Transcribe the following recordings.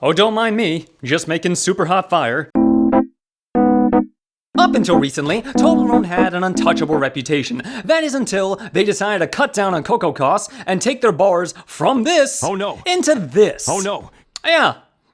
Oh, don't mind me, just making super hot fire. Up until recently, Toblerone had an untouchable reputation. That is until they decided to cut down on cocoa costs and take their bars from this into this. Oh no.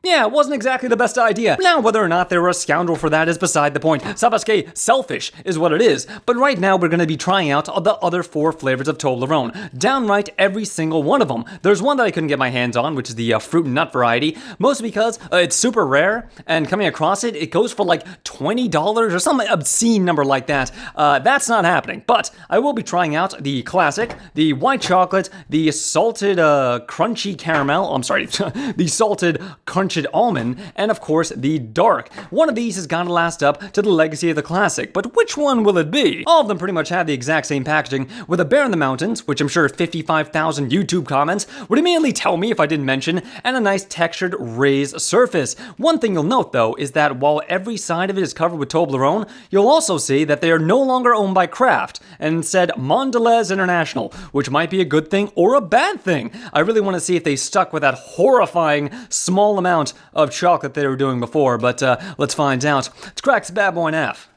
Yeah, it wasn't exactly the best idea. Now, whether or not they were a scoundrel for that is beside the point. Sebastian, selfish is what it is. But right now, we're going to be trying out the other 4 flavors of Toblerone. Downright every single one of them. There's one that I couldn't get my hands on, which is the fruit and nut variety. Mostly because it's super rare, and coming across it, it goes for like $20 or some obscene number like that. That's not happening. But I will be trying out the classic, the white chocolate, the salted crunchy caramel, the salted crunchy almond, and of course the dark. One of these has got to last up to the legacy of the classic, but which one will it be? All of them pretty much have the exact same packaging, with a bear in the mountains, which I'm sure 55,000 YouTube comments would immediately tell me if I didn't mention, and a nice textured raised surface. One thing you'll note though is that while every side of it is covered with Toblerone, you'll also see that they are no longer owned by Kraft, and instead Mondelez International, which might be a good thing or a bad thing. I really want to see if they stuck with that horrifying small amount of chocolate they were doing before, but let's find out. Let's crack this bad boy in half.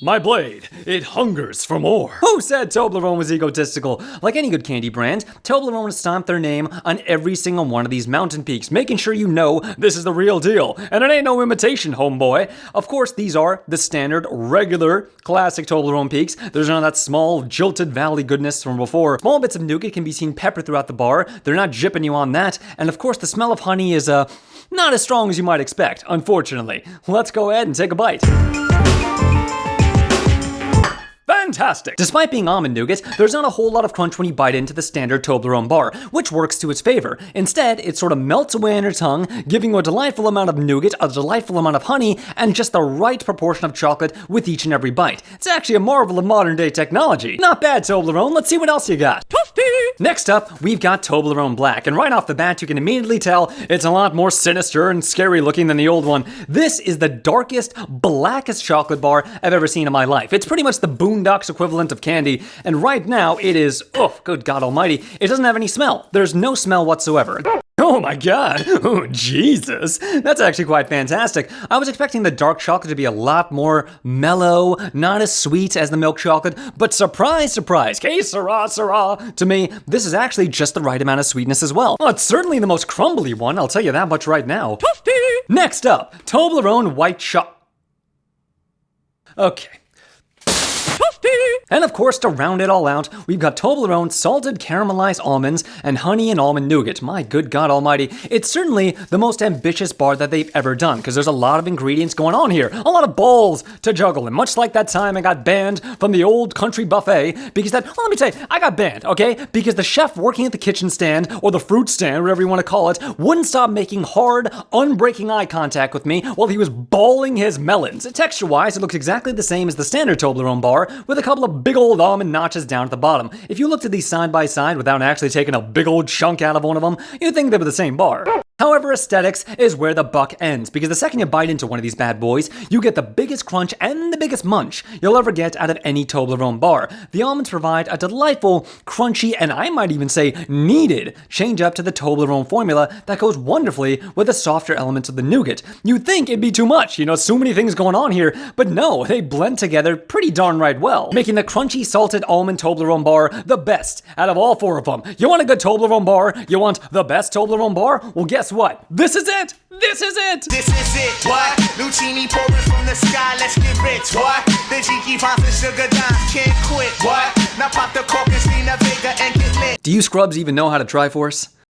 My blade, it hungers for more. Who said Toblerone was egotistical? Like any good candy brand, Toblerone has stamped their name on every single one of these mountain peaks, making sure you know this is the real deal. And it ain't no imitation, homeboy. Of course, these are the standard, regular, classic Toblerone peaks. There's none of that small, jilted valley goodness from before. Small bits of nougat can be seen peppered throughout the bar. They're not jipping you on that. And of course, the smell of honey is, not as strong as you might expect, unfortunately. Let's go ahead and take a bite. Fantastic! Despite being almond nougat, there's not a whole lot of crunch when you bite into the standard Toblerone bar, which works to its favor. Instead, it sort of melts away on your tongue, giving you a delightful amount of nougat, a delightful amount of honey, and just the right proportion of chocolate with each and every bite. It's actually a marvel of modern day technology. Not bad, Toblerone. Let's see what else you got. Next up, we've got Toblerone Black, and right off the bat, you can immediately tell it's a lot more sinister and scary looking than the old one. This is the darkest, blackest chocolate bar I've ever seen in my life. It's pretty much the Boondocks equivalent of candy, and right now it is, oh, good God almighty, it doesn't have any smell. There's no smell whatsoever. Oh my God, oh Jesus, that's actually quite fantastic. I was expecting the dark chocolate to be a lot more mellow, not as sweet as the milk chocolate, but surprise, surprise, que sera, sera, to me, this is actually just the right amount of sweetness as well. Well, it's certainly the most crumbly one, I'll tell you that much right now. Next up, Toblerone White Chocolate. Okay. And of course, to round it all out, we've got Toblerone salted caramelized almonds and honey and almond nougat. My good God almighty, it's certainly the most ambitious bar that they've ever done, because there's a lot of ingredients going on here, a lot of balls to juggle, and much like that time I got banned from the old country buffet, because let me tell you, I got banned, okay? Because the chef working at the kitchen stand, or the fruit stand, whatever you want to call it, wouldn't stop making hard, unbreaking eye contact with me while he was balling his melons. Texture-wise, it looks exactly the same as the standard Toblerone bar, with a couple of big old almond notches down at the bottom. If you looked at these side by side without actually taking a big old chunk out of one of them, you'd think they were the same bar. However, aesthetics is where the buck ends, because the second you bite into one of these bad boys, you get the biggest crunch and the biggest munch you'll ever get out of any Toblerone bar. The almonds provide a delightful, crunchy, and I might even say needed change up to the Toblerone formula that goes wonderfully with the softer elements of the nougat. You'd think it'd be too much, so many things going on here, but no, they blend together pretty darn right well, making the crunchy salted almond Toblerone bar the best out of all 4 of them. You want a good Toblerone bar? You want the best Toblerone bar? Well, guess what? This is it! This is it! This is it, what? Lucini pouring from the sky, let's get rich, what? The cheeky pops and sugar dimes can't quit, what? Now pop the cork and Stina Vega and get lit. Do you scrubs even know how to Triforce?